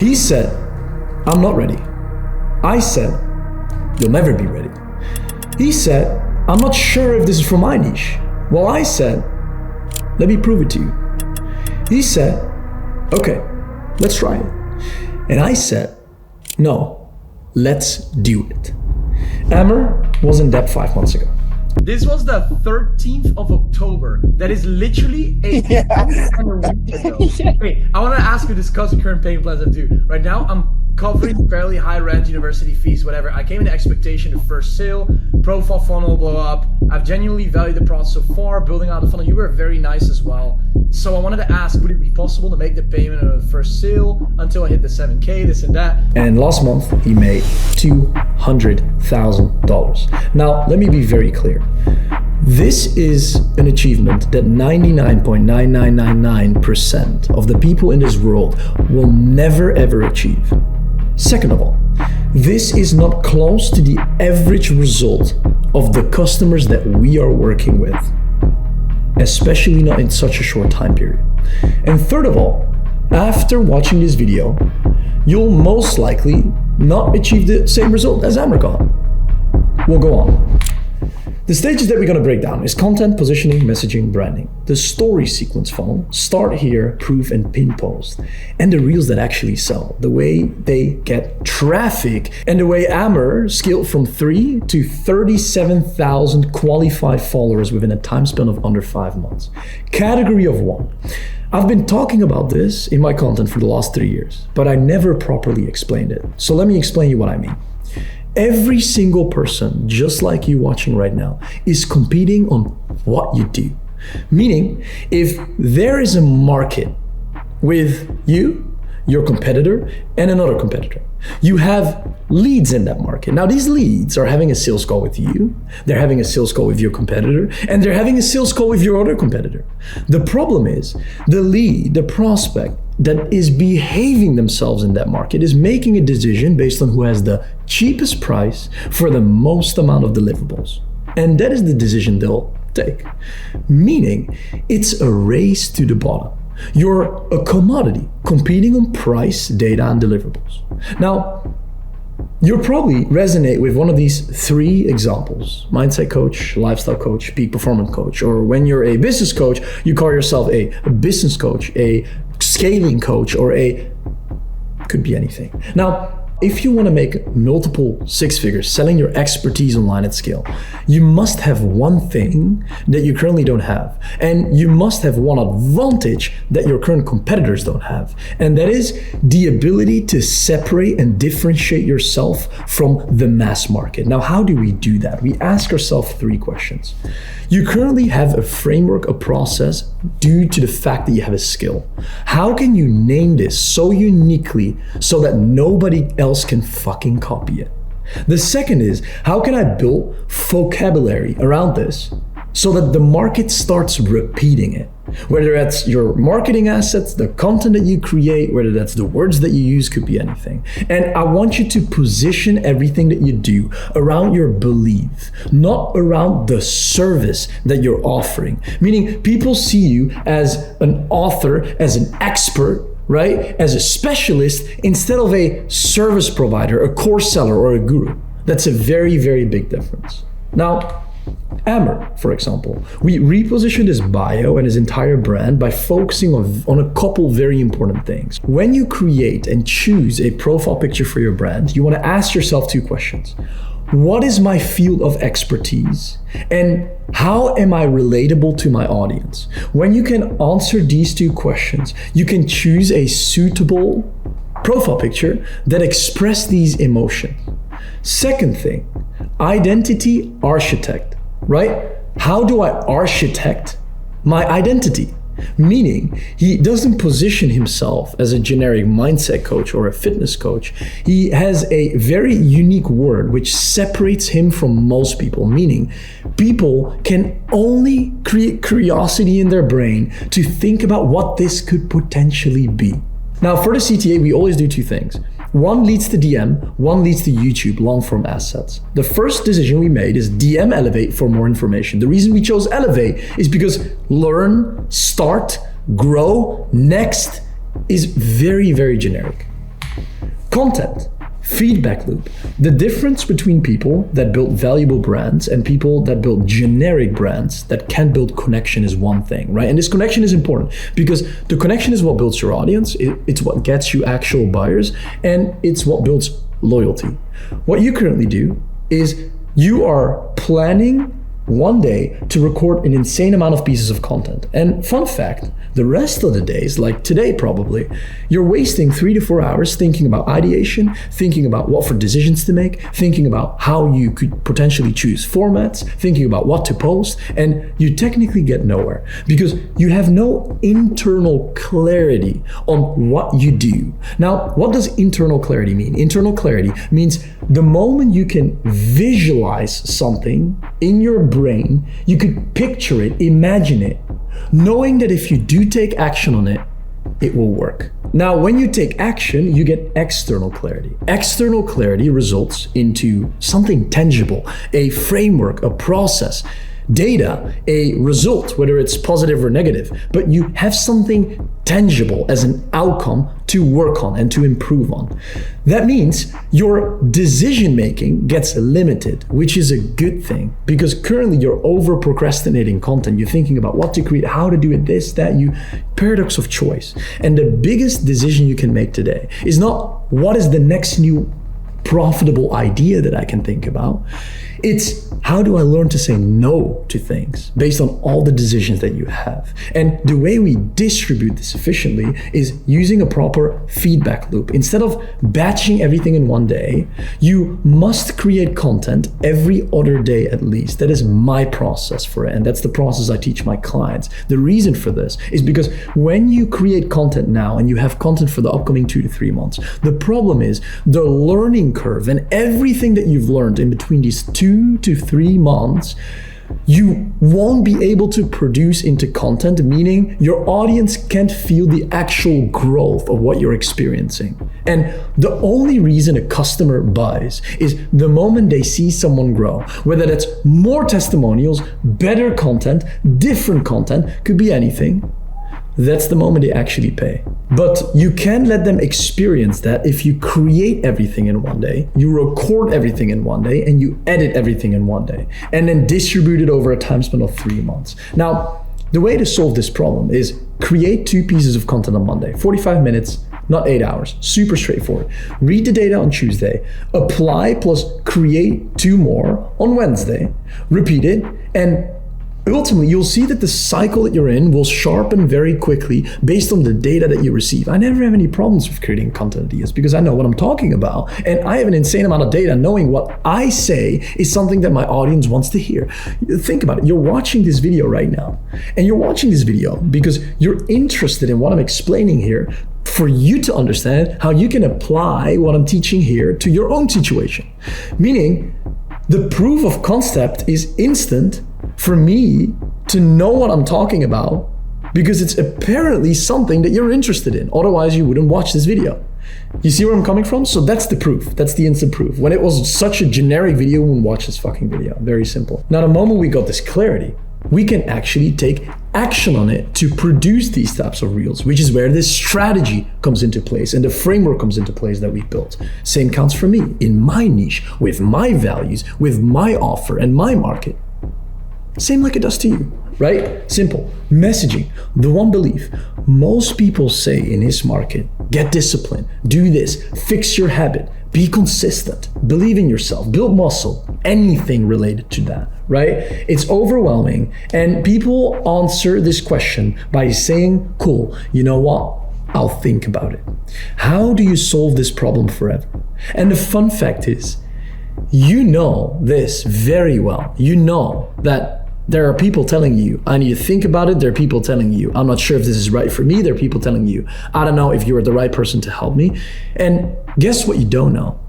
He said, I'm not ready. I said, you'll never be ready. He said, I'm not sure if this is for my niche. Well, I said, let me prove it to you. He said, okay, let's try it. And I said, no, let's do it. Amr was in debt 5 months ago. This was the 13th of October. That is literally a week ago. Wait, I want to ask you to discuss the current payment plans I do. Right now, I'm covering fairly high rent, university fees, whatever. I came in the expectation of first sale, profile funnel blow up. I've genuinely valued the process so far, building out the funnel. You were very nice as well. So I wanted to ask, would it be possible to make the payment of the first sale until I hit the 7K, this and that? And last month, he made $200,000. Now, let me be very clear. This is an achievement that 99.9999% of the people in this world will never ever achieve. Second of all, this is not close to the average result of the customers that we are working with, especially not in such a short time period. And third of all, after watching this video, you'll most likely not achieve the same result as Amr got. We'll go on. The stages that we're going to break down is content, positioning, messaging, branding. The story sequence funnel, start here, proof, and pin post. And the reels that actually sell, the way they get traffic, and the way Amr scaled from 3 to 37,000 qualified followers within a time span of under 5 months. Category of 1. I've been talking about this in my content for the last 3 years, but I never properly explained it. So let me explain you what I mean. Every single person, just like you watching right now, is competing on what you do. Meaning, if there is a market with you, your competitor, and another competitor, you have leads in that market. Now, these leads are having a sales call with you, they're having a sales call with your competitor, and they're having a sales call with your other competitor. The problem is, the lead, the prospect, that is behaving themselves in that market is making a decision based on who has the cheapest price for the most amount of deliverables. And that is the decision they'll take. Meaning, it's a race to the bottom. You're a commodity competing on price, data, and deliverables. Now, you'll probably resonate with one of these 3 examples: mindset coach, lifestyle coach, peak performance coach. Or when you're a business coach, you call yourself a business coach, a scaling coach, or could be anything. Now, if you want to make multiple 6 figures selling your expertise online at scale, you must have one thing that you currently don't have. And you must have one advantage that your current competitors don't have. And that is the ability to separate and differentiate yourself from the mass market. Now, how do we do that? We ask ourselves 3 questions. You currently have a framework, a process, due to the fact that you have a skill. How can you name this so uniquely so that nobody else can fucking copy it? The second is, how can I build vocabulary around this so that the market starts repeating it? Whether that's your marketing assets, the content that you create, whether that's the words that you use, could be anything. And I want you to position everything that you do around your belief, not around the service that you're offering. Meaning people see you as an author, as an expert, right? As a specialist instead of a service provider, a course seller, or a guru. That's a very, very big difference. Now, Amr, for example, we repositioned his bio and his entire brand by focusing on a couple very important things. When you create and choose a profile picture for your brand, you want to ask yourself 2 questions. What is my field of expertise? And how am I relatable to my audience? When you can answer these 2 questions, you can choose a suitable profile picture that expresses these emotions. Second thing, identity architect, right? How do I architect my identity? Meaning, he doesn't position himself as a generic mindset coach or a fitness coach. He has a very unique word which separates him from most people, meaning people can only create curiosity in their brain to think about what this could potentially be. Now, for the CTA, we always do 2 things. One leads to DM, one leads to YouTube, long-form assets. The first decision we made is DM Elevate for more information. The reason we chose Elevate is because learn, start, grow, next is very, very generic. Content, feedback loop. The difference between people that build valuable brands and people that build generic brands that can't build connection is one thing, right? And this connection is important because the connection is what builds your audience, it's what gets you actual buyers, and it's what builds loyalty. What you currently do is you are planning one day to record an insane amount of pieces of content. And fun fact, the rest of the days, like today probably, you're wasting 3 to 4 hours thinking about ideation, thinking about what for decisions to make, thinking about how you could potentially choose formats, thinking about what to post, and you technically get nowhere because you have no internal clarity on what you do. Now, what does internal clarity mean? Internal clarity means the moment you can visualize something in your brain, you could picture it, imagine it, knowing that if you do take action on it, it will work. Now, when you take action, you get external clarity. External clarity results into something tangible, a framework, a process, data, a result, whether it's positive or negative, but you have something tangible as an outcome to work on and to improve on. That means your decision making gets limited, which is a good thing because currently you're over procrastinating content. You're thinking about what to create, how to do it, this, that, paradox of choice. And the biggest decision you can make today is not what is the next new profitable idea that I can think about. It's how do I learn to say no to things based on all the decisions that you have? And the way we distribute this efficiently is using a proper feedback loop. Instead of batching everything in one day, you must create content every other day at least. That is my process for it. And that's the process I teach my clients. The reason for this is because when you create content now and you have content for the upcoming 2 to 3 months, the problem is the learning curve and everything that you've learned in between these 2 to 3 months, you won't be able to produce into content, meaning your audience can't feel the actual growth of what you're experiencing. And the only reason a customer buys is the moment they see someone grow, whether that's more testimonials, better content, different content, could be anything. That's the moment they actually pay. But you can let them experience that if you create everything in one day, you record everything in one day, and you edit everything in one day, and then distribute it over a time span of 3 months. Now, the way to solve this problem is create 2 pieces of content on Monday, 45 minutes, not 8 hours, super straightforward. Read the data on Tuesday, apply plus create 2 more on Wednesday, repeat it, and ultimately, you'll see that the cycle that you're in will sharpen very quickly based on the data that you receive. I never have any problems with creating content ideas because I know what I'm talking about, and I have an insane amount of data knowing what I say is something that my audience wants to hear. Think about it. You're watching this video right now, and you're watching this video because you're interested in what I'm explaining here for you to understand how you can apply what I'm teaching here to your own situation. Meaning, the proof of concept is instant for me to know what I'm talking about because it's apparently something that you're interested in. Otherwise, you wouldn't watch this video. You see where I'm coming from? So that's the proof. That's the instant proof. When it was such a generic video, we wouldn't watch this fucking video. Very simple. Now, the moment we got this clarity, we can actually take action on it to produce these types of reels, which is where this strategy comes into place and the framework comes into place that we've built. Same counts for me in my niche, with my values, with my offer and my market. Same like it does to you, right? Simple. Messaging, the one belief. Most people say in this market, get discipline, do this, fix your habit, be consistent, believe in yourself, build muscle, anything related to that, right? It's overwhelming. And people answer this question by saying, cool, you know what? I'll think about it. How do you solve this problem forever? And the fun fact is, you know this very well. You know that there are people telling you, I need to think about it. There are people telling you, I'm not sure if this is right for me. There are people telling you, I don't know if you are the right person to help me. And guess what you don't know?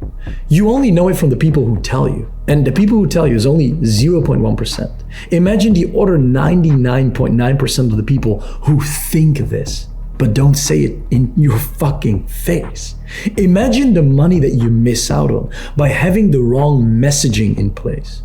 You only know it from the people who tell you. And the people who tell you is only 0.1%. Imagine the other 99.9% of the people who think this, but don't say it in your fucking face. Imagine the money that you miss out on by having the wrong messaging in place.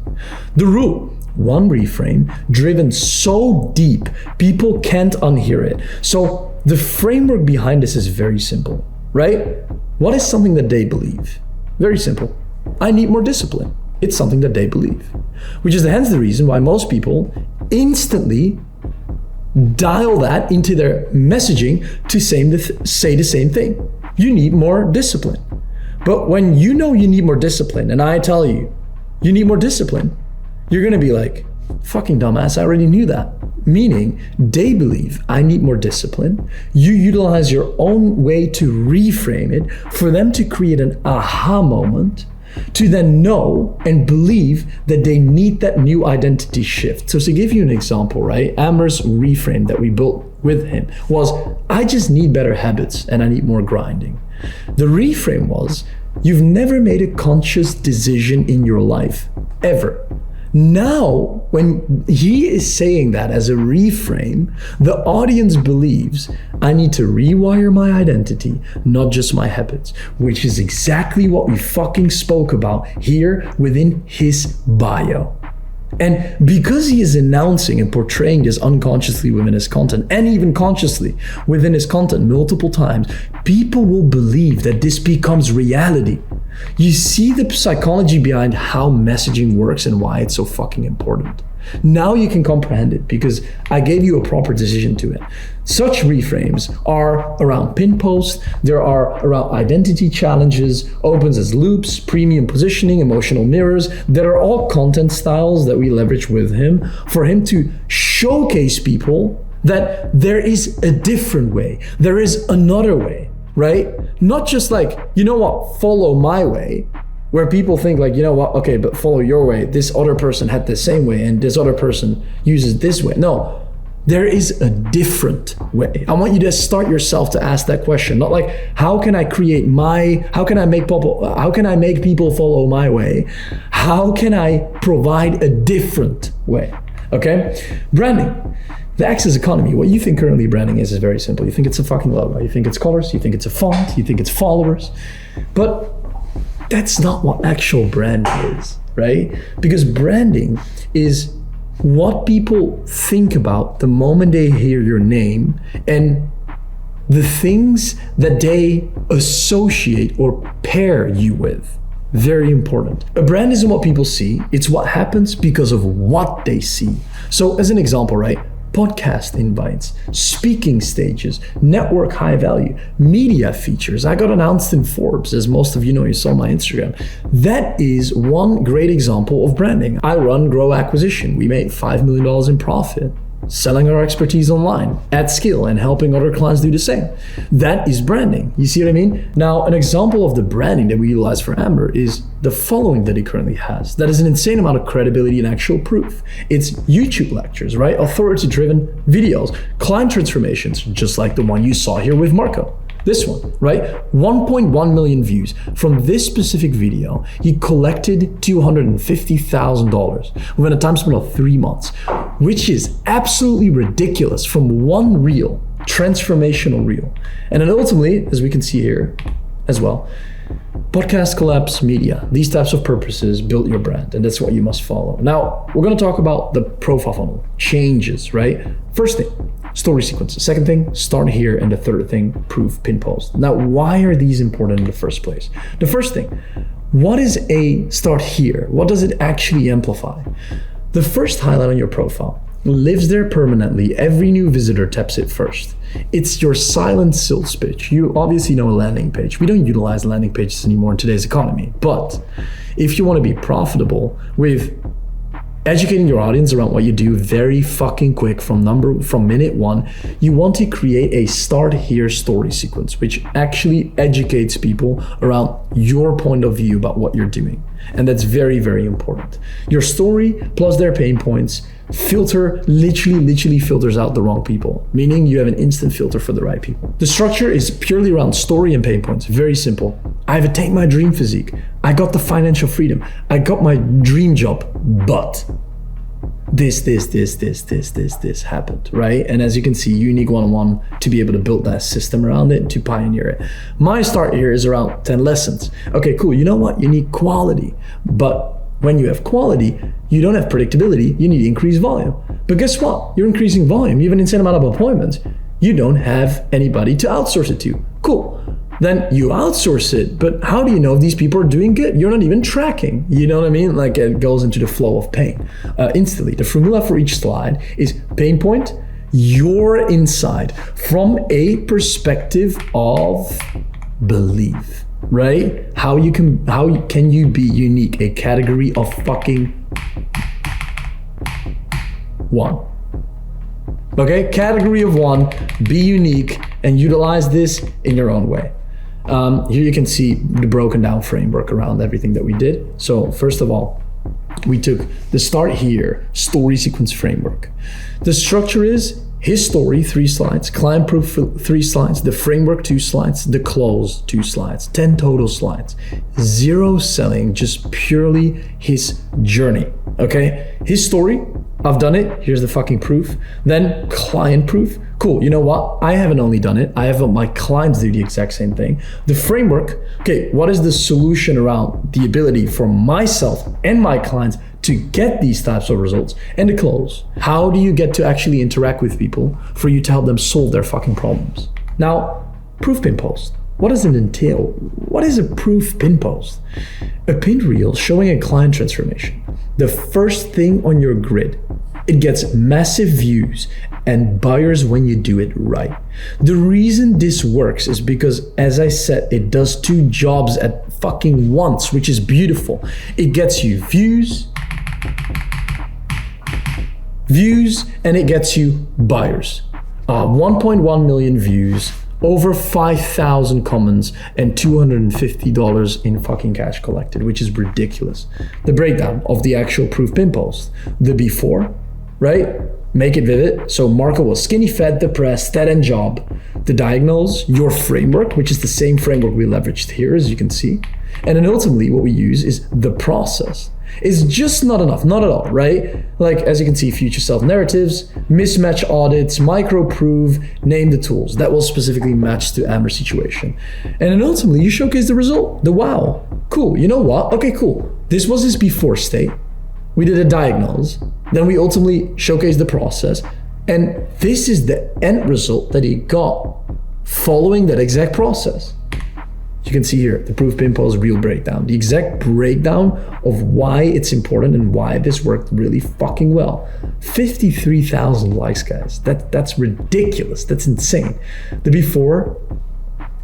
The rule, one reframe, driven so deep, people can't unhear it. So the framework behind this is very simple, right? What is something that they believe? Very simple. I need more discipline. It's something that they believe, which is hence the reason why most people instantly dial that into their messaging to say the same thing. You need more discipline. But when you know you need more discipline, and I tell you, you need more discipline, you're gonna be like, fucking dumbass, I already knew that. Meaning, they believe I need more discipline. You utilize your own way to reframe it for them to create an aha moment, to then know and believe that they need that new identity shift. So to give you an example, right? Amber's reframe that we built with him was, I just need better habits and I need more grinding. The reframe was, you've never made a conscious decision in your life, ever. Now, when he is saying that as a reframe, the audience believes I need to rewire my identity, not just my habits, which is exactly what we fucking spoke about here within his bio. And because he is announcing and portraying this unconsciously within his content, and even consciously within his content multiple times, people will believe that this becomes reality. You see the psychology behind how messaging works and why it's so fucking important. Now you can comprehend it because I gave you a proper decision to it. Such reframes are around pin posts, there are around identity challenges, opens as loops, premium positioning, emotional mirrors, that are all content styles that we leverage with him for him to showcase people that there is a different way, there is another way, right? Not just like, you know what, follow my way, where people think like, you know what, okay, but follow your way. This other person had the same way and this other person uses this way. No, there is a different way. I want you to start yourself to ask that question. Not like, how can I make people follow my way? How can I provide a different way? Okay? Branding. The access economy, what you think currently branding is very simple. You think it's a fucking logo. You think it's colors. You think it's a font. You think it's followers. But that's not what actual brand is, right? Because branding is what people think about the moment they hear your name and the things that they associate or pair you with. Very important. A brand isn't what people see, it's what happens because of what they see. So as an example, right? Podcast invites, speaking stages, network high value, media features. I got announced in Forbes, as most of you know, you saw my Instagram. That is one great example of branding. I run Grow Acquisition. We made $5 million in profit, selling our expertise online at scale and helping other clients do the same. That is branding. You see what I mean? Now, an example of the branding that we utilize for Amber is the following that he currently has. That is an insane amount of credibility and actual proof. It's YouTube lectures, right? Authority-driven videos, client transformations, just like the one you saw here with Marco. This one, right? 1.1 million views. From this specific video, he collected $250,000 within a time span of 3 months, which is absolutely ridiculous from one reel, transformational reel. And then ultimately, as we can see here as well, podcast collabs, media, these types of purposes build your brand, and that's what you must follow. Now, we're gonna talk about the profile funnel, changes, right? First thing, story sequences. Second thing, start here. And the third thing, proof pin post. Now, why are these important in the first place? The first thing, what is a start here? What does it actually amplify? The first highlight on your profile lives there permanently. Every new visitor taps it first. It's your silent sales pitch. You obviously know a landing page. We don't utilize landing pages anymore in today's economy. But if you want to be profitable with educating your audience around what you do very fucking quick from minute one, you want to create a start here story sequence, which actually educates people around your point of view about what you're doing. And that's very, very important. Your story plus their pain points literally filters out the wrong people, meaning you have an instant filter for the right people. The structure is purely around story and pain points. Very simple. I've attained my dream physique. I got the financial freedom. I got my dream job, but this happened, right? And as you can see, unique one-on-one to be able to build that system around it, to pioneer it. My start here is around 10 lessons. Okay, cool. You know what? You need quality, but when you have quality, you don't have predictability, you need to increase volume. But guess what? You're increasing volume, you have an insane amount of appointments. You don't have anybody to outsource it to. Cool. then you outsource it. But how do you know if these people are doing good? You're not even tracking. You know what I mean? Like, it goes into the flow of pain instantly. The formula for each slide is pain point, your inside, from a perspective of belief, right? How can you be unique? A category of fucking one. Okay, category of one, be unique and utilize this in your own way. Here you can see the broken down framework around everything that we did. So first of all, we took the start here, story sequence framework. The structure is his story, 3 slides, client proof, 3 slides, the framework, 2 slides, the close, 2 slides, 10 total slides. 0 selling, just purely his journey, okay? His story, I've done it, here's the fucking proof. Then client proof, cool, you know what? I haven't only done it, I have my clients do the exact same thing. The framework, okay, what is the solution around the ability for myself and my clients to get these types of results? And the close, how do you get to actually interact with people for you to help them solve their fucking problems? Now, proof pin post. What does it entail? What is a proof pin post? A pin reel showing a client transformation. The first thing on your grid. It gets massive views and buyers when you do it right. The reason this works is because, as I said, it does 2 jobs at fucking once, which is beautiful. It gets you views, and it gets you buyers. 1.1 million views, over 5,000 comments, and $250 in fucking cash collected, which is ridiculous. The breakdown of the actual proof pin post. The before, right? Make it vivid. So Marco was skinny, fat, depressed, dead-end job. The diagnose, your framework, which is the same framework we leveraged here, as you can see. And then ultimately what we use is the process. It's just not enough, not at all, right? Like, as you can see, future self narratives, mismatch audits, micro prove, name the tools that will specifically match to Amber's situation. And then ultimately you showcase the result, the wow. Cool, you know what? Okay, cool. This was his before state. We did a diagnose. Then we ultimately showcased the process. And this is the end result that he got following that exact process. You can see here, the proof pin post real breakdown, the exact breakdown of why it's important and why this worked really fucking well. 53,000 likes, guys. That's ridiculous. That's insane. The before,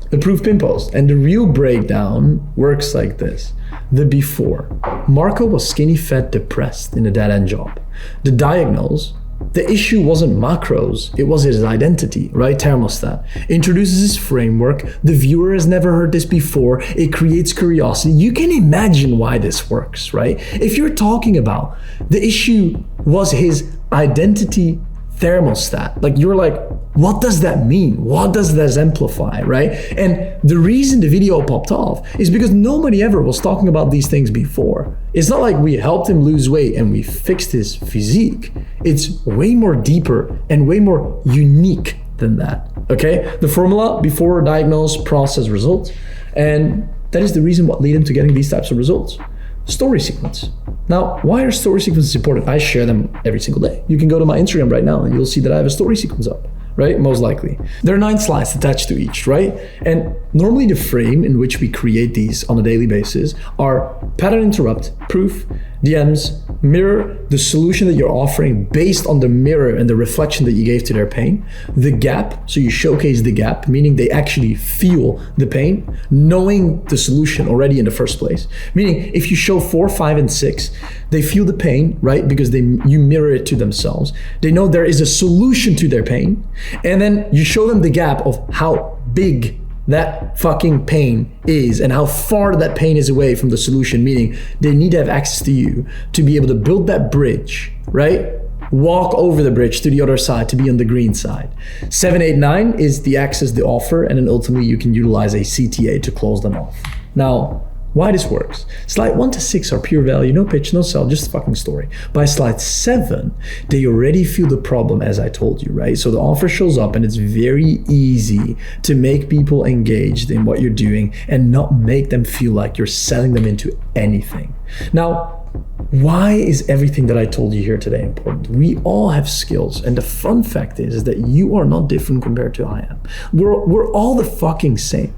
the proof pin post, and the real breakdown works like this. The before, Marco was skinny, fat, depressed in a dead-end job. The diagnose, the issue wasn't macros, it was his identity, right? Thermostat introduces his framework. The viewer has never heard this before. It creates curiosity. You can imagine why this works, right? If you're talking about the issue was his identity thermostat, like you're like, what does that mean? What does that exemplify, right? And the reason the video popped off is because nobody ever was talking about these things before. It's not like we helped him lose weight and we fixed his physique. It's way more deeper and way more unique than that, okay? The formula, before, diagnose, process, results. And that is the reason what led him to getting these types of results. Story sequence. Now, why are story sequences important? I share them every single day. You can go to my Instagram right now and you'll see that I have a story sequence up, right? Most likely. There are 9 slides attached to each, right? And normally the frame in which we create these on a daily basis are pattern interrupt, proof, DMs, mirror, the solution that you're offering based on the mirror and the reflection that you gave to their pain, the gap, so you showcase the gap, meaning they actually feel the pain, knowing the solution already in the first place. Meaning if you show 4, 5, and 6, they feel the pain, right? Because you mirror it to themselves. They know there is a solution to their pain. And then you show them the gap of how big that fucking pain is and how far that pain is away from the solution, meaning they need to have access to you to be able to build that bridge, right? Walk over the bridge to the other side to be on the green side. 7, 8, 9 is the access, the offer, and then ultimately you can utilize a CTA to close them off. Now, why this works. Slide 1 to 6 are pure value, no pitch, no sell, just a fucking story. By slide 7, they already feel the problem, as I told you, right? So the offer shows up and it's very easy to make people engaged in what you're doing and not make them feel like you're selling them into anything. Now, why is everything that I told you here today important? We all have skills, and the fun fact is that you are not different compared to I am. We're all the fucking same.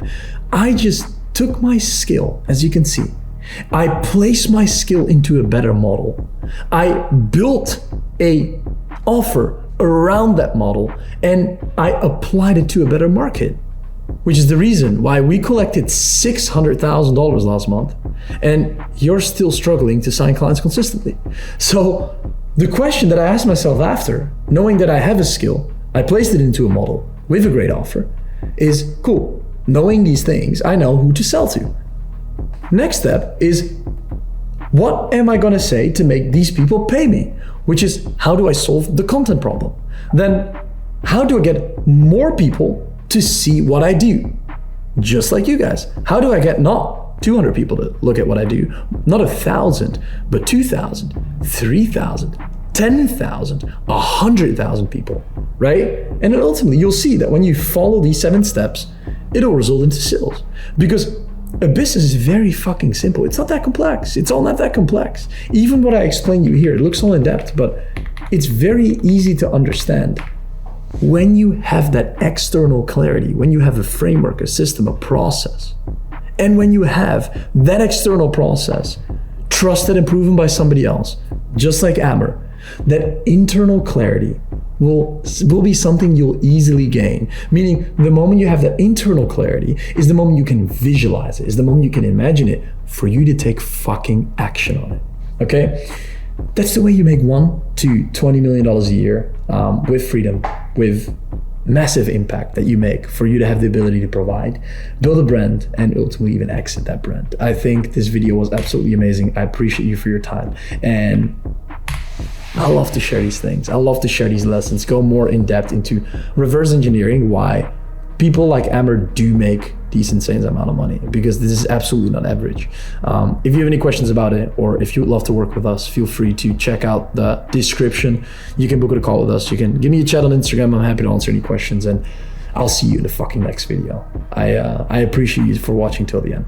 I just took my skill, as you can see, I placed my skill into a better model. I built a offer around that model and I applied it to a better market, which is the reason why we collected $600,000 last month and you're still struggling to sign clients consistently. So the question that I asked myself after, knowing that I have a skill, I placed it into a model with a great offer, is cool. Knowing these things, I know who to sell to. Next step is, what am I gonna say to make these people pay me? Which is, how do I solve the content problem? Then, how do I get more people to see what I do? Just like you guys. How do I get not 200 people to look at what I do? Not 1,000, but 2,000, 3,000, 10,000, 100,000 people, right? And then ultimately, you'll see that when you follow these 7 steps, it'll result into sales. Because a business is very fucking simple. It's not that complex. It's all not that complex. Even what I explain you here, it looks all in depth, but it's very easy to understand. When you have that external clarity, when you have a framework, a system, a process, and when you have that external process trusted and proven by somebody else, just like Amber, that internal clarity will be something you'll easily gain. Meaning the moment you have that internal clarity is the moment you can visualize it, is the moment you can imagine it for you to take fucking action on it, okay? That's the way you make $1 to $20 million a year with freedom, with massive impact that you make for you to have the ability to provide, build a brand, and ultimately even exit that brand. I think this video was absolutely amazing. I appreciate you for your time. And I love to share these things. I love to share these lessons, go more in depth into reverse engineering, why people like Amber do make these insane amount of money, because this is absolutely not average. If you have any questions about it, or if you would love to work with us, feel free to check out the description. You can book a call with us. You can give me a chat on Instagram. I'm happy to answer any questions, and I'll see you in the fucking next video. I appreciate you for watching till the end.